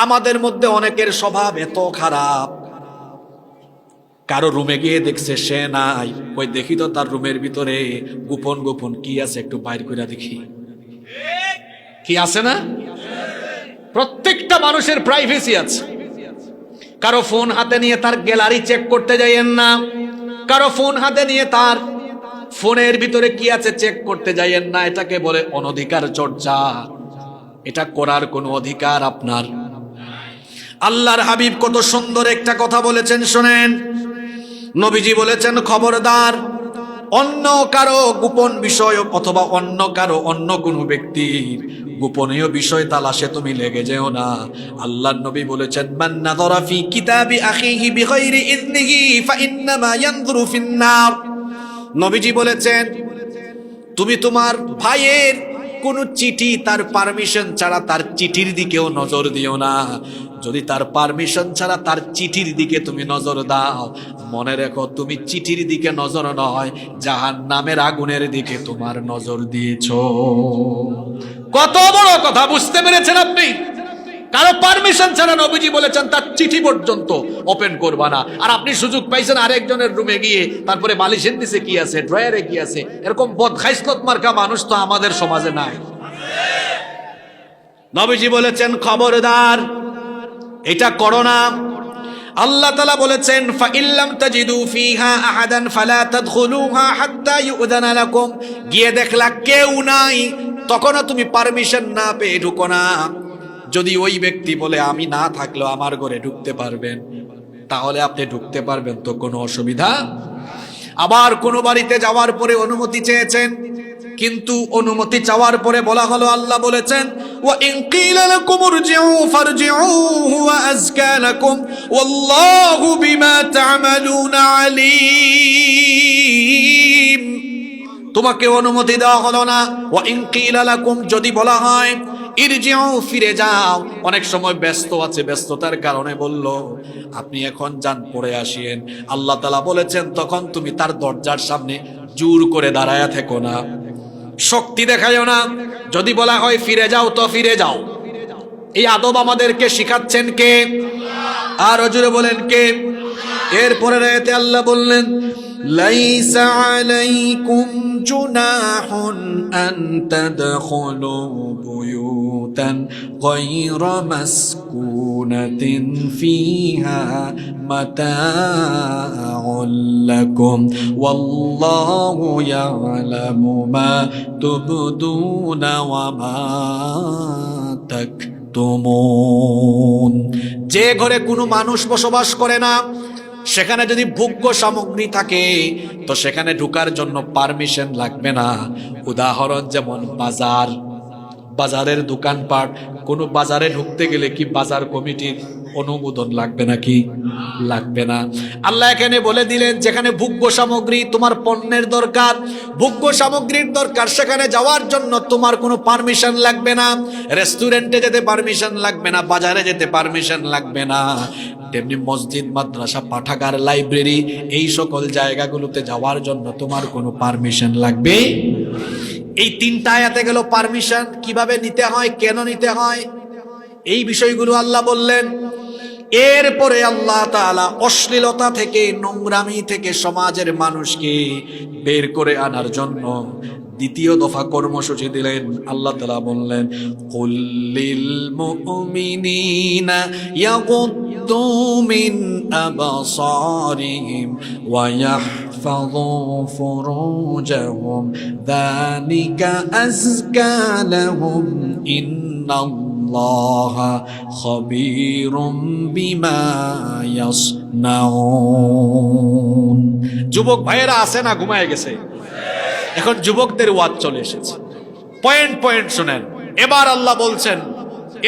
আমাদের মধ্যে অনেকের স্বভাব এত খারাপ, কারো রুমে গিয়ে দেখছে সে নাই, ওই দেখি তো তার রুমের ভিতরে গোপন গোপন কি আছে একটু বাইর করে দেখি, কি আছে না? প্রত্যেকটা মানুষের প্রাইভেসি আছে। কারো ফোন হাতে নিয়ে তার গ্যালারি চেক করতে যাইয়েন না, কারো ফোন হাতে নিয়ে তার ফোনের ভিতরে কি আছে চেক করতে যাইয়েন না। এটাকে বলে অনধিকার চর্চা। এটা করার কোনো অধিকার আপনার। আল্লাহর হাবিব কত সুন্দর একটা কথা বলেছেন শোনেন। নবীজি বলেছেন, খবরদার অন্য কারো গোপন বিষয় অথবা অন্য কারো অন্য কোনো ব্যক্তির গোপনীয় বিষয় তালাশে তুমি লেগে যেও না। আল্লাহর নবী বলেছেন, মান নাযারা ফি কিতাবি আখিহি বিগাইরি ইযনিহি ফাইন্নামা ইয়ানযুরু ফিন নার। নবীজি বলেছেন, তুমি তোমার ভাইয়ের কোন চিঠি তার পারমিশন ছাড়া তার চিঠির দিকেও নজর দিও না। যদি তার পারমিশন ছাড়া তার চিঠির দিকে তুমি নজর দাও, মনে রেখো তুমি চিঠির দিকে নজর নয়, জাহান্নামের আগুনের দিকে তোমার নজর দিয়েছো। কত বড় কথা, বুঝতে পেরেছেন আপনি? কারো পারমিশন ছাড়া নবীজি বলেছেন তার চিঠি পর্যন্ত ওপেন করবা না। আর আপনি সুযোগ পাইছেন আরেকজনের রুমে গিয়ে তারপরে বালিশের নিচে কি আছে, ড্রয়ারে কি আছে, এরকম বদখাইসলত মার্কা মানুষ তো আমাদের সমাজে নাই। নবীজি বলেছেন, খবরদার এটা করো না। আল্লাহ তাআলা বলেছেন, ফাইল্লাম তাজিদু ফিহা আহাদান ফালা তাদখুলুহা হাত্তা ইউযানা লাকুম। গিয়ে দেখলা কেউ নাই, তখনও তুমি পারমিশন না পেয়ে ঢুকো না। যদি ওই ব্যক্তি বলে আমি না থাকলেও আমার ঘরে ঢুকতে পারবেন, তাহলে আপনি ঢুকতে পারবেন, তো কোনো অসুবিধা। আবার কোনো বাড়িতে যাওয়ার পরে অনুমতি চেয়েছেন, কিন্তু অনুমতি চাওয়ার পরে বলা হলো, আল্লাহ বলেছেন, ওয়া ইন কিলা লাকুম ইরজিউ ফারজিউ হুয়া আযকা লাকুম ওয়াল্লাহু বিমা তা'মালুনা আলীম। তোমাকে অনুমতি দেওয়া হলো না। ওয়া ইন কিলা লাকুম, যদি বলা হয় ইরজিউ ফিরে যাও, অনেক সময় ব্যস্ত আছে, ব্যস্ততার কারণে বলল আপনি এখন যান পরে আসিয়েন, আল্লাহ তাআলা বলেছেন তখন তুমি তার দরজার সামনে জোর করে দাঁড়ায়া থেকো না, শক্তি দেখায়ও না। যদি বলা হয় ফিরে যাও তো ফিরে যাও। এই আদব আমাদেরকে শিখাচ্ছেন কে? আর জোরে বলেন কে? এরপরে আয়াতে আল্লাহ বললেন, লাইসা আলাইকুম জুনাহুন আন তাদখুলু বুয়ুতান গায়রা মাসকুনাতিন ফিহা মাতাউন লাকুম ওয়াল্লাহু ইয়ালামু মা তুবদুনা ওয়া মা তাকতুমুন। যে ঘরে কোনো মানুষ বসবাস করে না, সেখানে যদি ভোগ্য সামগ্রী থাকে তো সেখানে ঢোকার জন্য পারমিশন লাগবে না। উদাহরণ যেমন বাজার, বাজারের দোকানপাট, কোনো বাজারে ঢুকতে গেলে কি বাজার কমিটির অনুমোদন লাগবে নাকি? লাগবে না। আল্লাহ এখানে বলে দিলেন, যেখানে ভোগ্য সামগ্রী তোমার পণ্যের দরকার, ভোগ্য সামগ্রীর দরকার, সেখানে যাওয়ার জন্য তোমার কোনো পারমিশন লাগবে না। রেস্টুরেন্টে যেতে পারমিশন লাগবে না, বাজারে যেতে পারমিশন লাগবে না। তেমনি মসজিদ, মাদ্রাসা, পাঠাগার, লাইব্রেরি, এই সকল জায়গাগুলোতে যাওয়ার জন্য তোমার কোনো পারমিশন লাগবে। এই তিনটা আয়াতে গেল পারমিশন কিভাবে নিতে হয়, কেন নিতে হয়, এই বিষয়গুলো আল্লাহ বললেন। এরপরে আল্লাহ তাআলা অশ্লীলতা থেকে, নোংরামি থেকে সমাজের মানুষকে বের করে আনার জন্য দ্বিতীয় দফা কর্মসূচি দিলেন। আল্লাহ তাআলা বললেন, কুল লিল মুমিনিনা ইয়াগুদ্দু মিন আবসারিহিম ওয়া ইয়াহফাযু ফুরুজাহুম যালিকা আযকা লাহুম ইন্নাল্লাহা খাবীরুম বিমা ইয়াসনাউন। যুবক ভাইয়েরা আছে না, ঘুমায় গেছে? এখন যুবকদের ওয়াজ চলে এসেছে, পয়েন্ট পয়েন্ট শুনেন। এবার আল্লাহ বলছেন,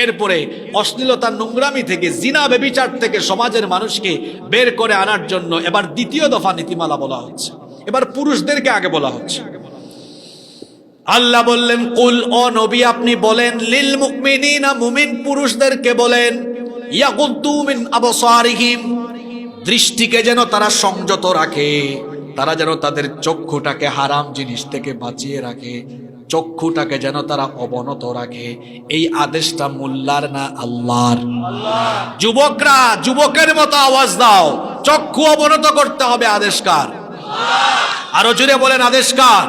এরপরে অশ্লীলতা, নোংরামি থেকে, জিনা, ব্যভিচার থেকে সমাজের মানুষকে বের করে আনার জন্য এবার দ্বিতীয় দফা নীতিমালা বলা হচ্ছে। এবার পুরুষদেরকে আগে বলা হচ্ছে। আল্লাহ বললেন, কুল, ও নবী আপনি বলেন, লিল মুমিনিনা, মুমিন পুরুষদেরকে বলেন, ইয়াগুদ্দু মিন আবসারিহিম, দৃষ্টিকে যেন তারা সংযত রাখে, তারা যেন তাদের চক্ষুটাকে হারাম জিনিস থেকে বাঁচিয়ে রাখে। চক্ষুটাকে যেন তারা অবনত রাখে। এই আদেশটা মোল্লার না আল্লাহর? যুবকরা যুবকের মতো আওয়াজ দাও, চক্ষু অবনত করতে হবে আদেশ কার? আরো জোরে বলেন আদেশ কার?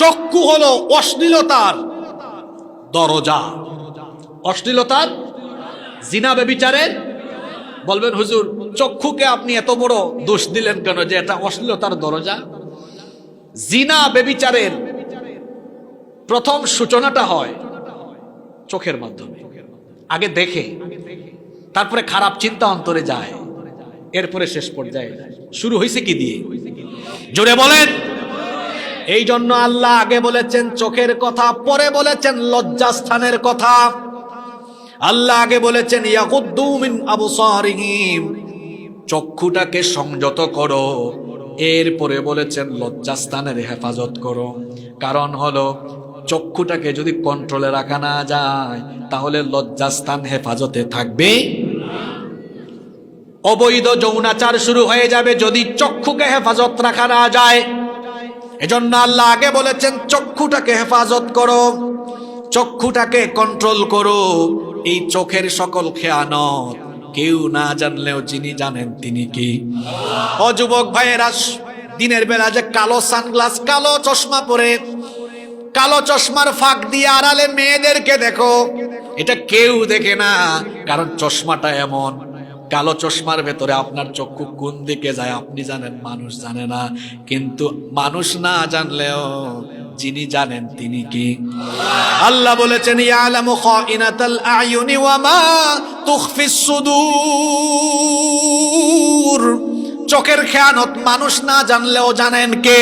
চক্ষু হলো অশ্লীলতার দরজা, অশ্লীলতার, জিনা ব্যভিচারের। বলবেন হুজুর চক্ষুকে আপনি এত বড় দোষ দিলেন কেন যে এটা অশ্লীলতার দরজা? জিনা ব্যভিচারের প্রথম সূচনাটা হয় চোখের মাধ্যমে। আগে দেখে, তারপরে খারাপ চিন্তা অন্তরে যায়, এরপরে শেষ পর্যায়ে শুরু হয়েছে কি দিয়ে? জোরে বলেন। এই জন্য আল্লাহ আগে বলেছেন চোখের কথা, পরে বলেছেন লজ্জাস্থানের কথা। আল্লাহ আগে বলেছেন ইয়াগুদ্দু মিন আবসারিহিম, চক্ষুটাকে সংযত করো, এরপরে বলেছেন লজ্জাস্থানের হেফাজত করো। কারণ হলো চক্ষুটাকে যদি কন্ট্রোলে রাখা না যায় তাহলে লজ্জাস্থান হেফাজতে থাকবে। অবৈধ যৌনাচার শুরু হয়ে যাবে যদি চক্ষুকে হেফাজত রাখা না যায়। এজন্য আল্লাহ আগে বলেছেন চক্ষুটাকে হেফাজত করো, চক্ষুটাকে কন্ট্রোল করো। এই চোখের সকল খেয়ানত কেউ না জানলেও যিনি জানেন তিনি কি? ও যুবক ভাইয়েরা, দিনের বেলা যে কালো সানগ্লাস, কালো চশমা পরে, কালো চশমার ফাঁক দিয়ে আড়ালে মেয়েদেরকে দেখো, এটা কেউ দেখে না, কারণ চশমাটা এমন। কালো চশমার ভেতরে আপনার চক্ষু কোন দিকে যায় আপনি জানেন, মানুষ জানে না। কিন্তু মানুষ না জানলেও যিনি জানেন তিনি কি? আল্লাহ বলেছেন ইয়ালামু খাইনাতাল আয়ুনি ওয়া মা তুখফিস সুদূর। চোখের খেয়ানত মানুষ না জানলেও জানেন কে?